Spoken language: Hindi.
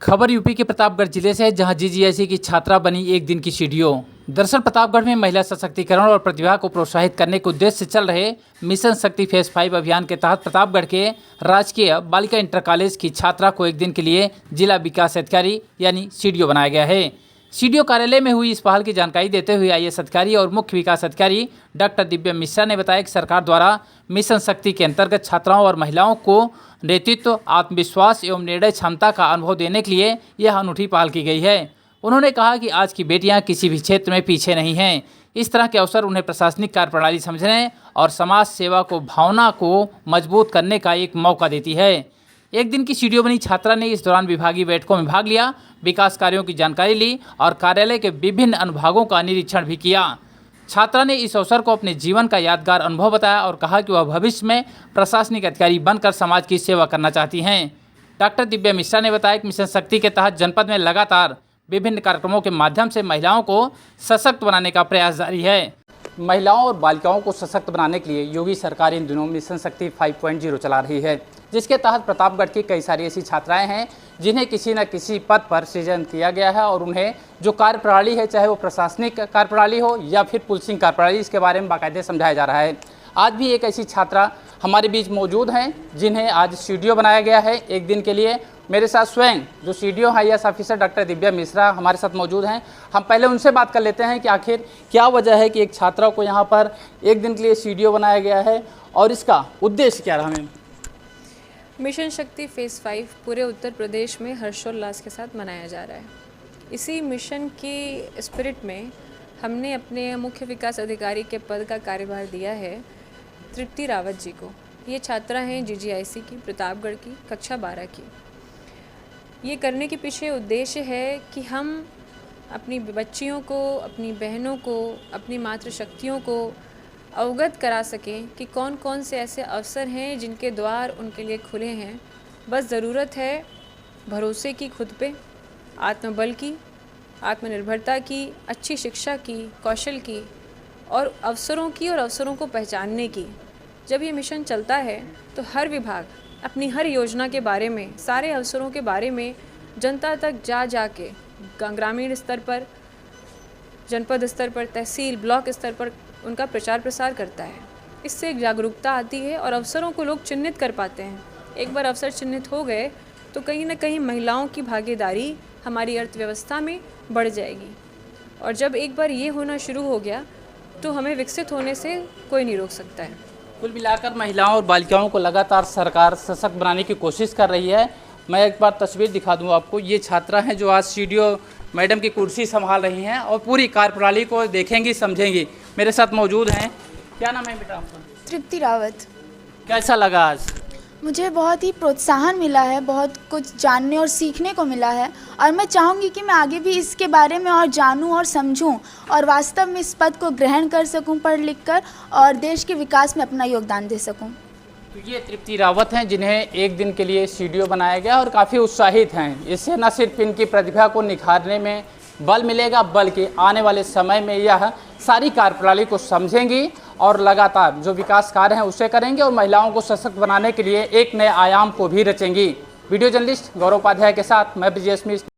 खबर यूपी के प्रतापगढ़ जिले से है, जहां जीजीआईसी की छात्रा बनी एक दिन की सीडीओ। दरअसल प्रतापगढ़ में महिला सशक्तिकरण और प्रतिभा को प्रोत्साहित करने के उद्देश्य से चल रहे मिशन शक्ति फेज 5 अभियान के तहत प्रतापगढ़ के राजकीय बालिका इंटर कॉलेज की छात्रा को एक दिन के लिए जिला विकास अधिकारी यानी सीडीओ बनाया गया है। सीडीओ कार्यालय में हुई इस पहल की जानकारी देते हुए आईएएस अधिकारी और मुख्य विकास अधिकारी डॉक्टर दिव्या मिश्रा ने बताया कि सरकार द्वारा मिशन शक्ति के अंतर्गत छात्राओं और महिलाओं को नेतृत्व, आत्मविश्वास एवं निर्णय क्षमता का अनुभव देने के लिए यह अनूठी पहल की गई है। उन्होंने कहा कि आज की बेटियां किसी भी क्षेत्र में पीछे नहीं हैं। इस तरह के अवसर उन्हें प्रशासनिक कार्यप्रणाली समझने और समाज सेवा को भावना को मजबूत करने का एक मौका देती है। एक दिन की सीडीओ बनी छात्रा ने इस दौरान विभागीय बैठकों में भाग लिया, विकास कार्यों की जानकारी ली और कार्यालय के विभिन्न अनुभागों का निरीक्षण भी किया। छात्रा ने इस अवसर को अपने जीवन का यादगार अनुभव बताया और कहा कि वह भविष्य में प्रशासनिक अधिकारी बनकर समाज की सेवा करना चाहती हैं। डॉक्टर दिव्या मिश्रा ने बताया कि मिशन शक्ति के तहत जनपद में लगातार विभिन्न कार्यक्रमों के माध्यम से महिलाओं को सशक्त बनाने का प्रयास जारी है। महिलाओं और बालिकाओं को सशक्त बनाने के लिए योगी सरकार इन दिनों मिशन शक्ति 5.0 चला रही है, जिसके तहत प्रतापगढ़ की कई सारी ऐसी छात्राएं हैं जिन्हें किसी न किसी पद पर सृजन किया गया है और उन्हें जो कार्यप्रणाली है, चाहे वो प्रशासनिक कार्यप्रणाली हो या फिर पुलिसिंग कार्यप्रणाली, इसके बारे में बाकायदे समझाया जा रहा है। आज भी एक ऐसी छात्रा हमारे बीच मौजूद हैं जिन्हें आज सीडीओ बनाया गया है एक दिन के लिए। मेरे साथ स्वयं जो CDO IAS officer doctor Divya Mishra हमारे साथ मौजूद हैं। हम पहले उनसे बात कर लेते हैं कि आखिर क्या वजह है कि एक छात्रा को यहाँ पर एक दिन के लिए सीडीओ बनाया गया है और इसका उद्देश्य क्या रहा। मैम, मिशन शक्ति फेज़ 5 पूरे उत्तर प्रदेश में हर्षोल्लास के साथ मनाया जा रहा है। इसी मिशन की स्पिरिट में हमने अपने मुख्य विकास अधिकारी के पद का कार्यभार दिया है तृप्ति रावत जी को। ये छात्रा हैं जीजीआईसी की, प्रतापगढ़ की, कक्षा 12 की। ये करने के पीछे उद्देश्य है कि हम अपनी बच्चियों को, अपनी बहनों को, अपनी मातृशक्तियों को अवगत करा सकें कि कौन कौन से ऐसे अवसर हैं जिनके द्वार उनके लिए खुले हैं। बस ज़रूरत है भरोसे की, खुद पे आत्मबल की, आत्मनिर्भरता की, अच्छी शिक्षा की, कौशल की और अवसरों की और अवसरों को पहचानने की। जब ये मिशन चलता है तो हर विभाग अपनी हर योजना के बारे में, सारे अवसरों के बारे में जनता तक जा के ग्रामीण स्तर पर, जनपद स्तर पर, तहसील, ब्लॉक स्तर पर उनका प्रचार प्रसार करता है। इससे एक जागरूकता आती है और अवसरों को लोग चिन्हित कर पाते हैं। एक बार अवसर चिन्हित हो गए तो कहीं ना कहीं महिलाओं की भागीदारी हमारी अर्थव्यवस्था में बढ़ जाएगी और जब एक बार ये होना शुरू हो गया तो हमें विकसित होने से कोई नहीं रोक सकता है। कुल मिलाकर महिलाओं और बालिकाओं को लगातार सरकार सशक्त बनाने की कोशिश कर रही है। मैं एक बार तस्वीर दिखा दूं आपको। ये छात्रा हैं जो आज सीडीओ मैडम की कुर्सी संभाल रही हैं और पूरी कार्यप्रणाली को देखेंगी, समझेंगी। मेरे साथ मौजूद हैं, क्या नाम है बेटा आपका? तृप्ति रावत। कैसा लगा आज? मुझे बहुत ही प्रोत्साहन मिला है, बहुत कुछ जानने और सीखने को मिला है और मैं चाहूँगी कि मैं आगे भी इसके बारे में और जानूँ और समझूँ और वास्तव में इस पद को ग्रहण कर सकूँ पढ़ लिख कर और देश के विकास में अपना योगदान दे सकूँ। तो ये तृप्ति रावत हैं जिन्हें एक दिन के लिए सीडीओ बनाया गया और काफ़ी उत्साहित हैं। इससे न सिर्फ इनकी प्रतिभा को निखारने में बल मिलेगा बल्कि आने वाले समय में यह सारी कार्यप्रणाली को समझेंगी और लगातार जो विकास कार्य हैं उसे करेंगे और महिलाओं को सशक्त बनाने के लिए एक नए आयाम को भी रचेंगी। वीडियो जर्नलिस्ट गौरव उपाध्याय के साथ मैं ब्रिजेश मिश्र।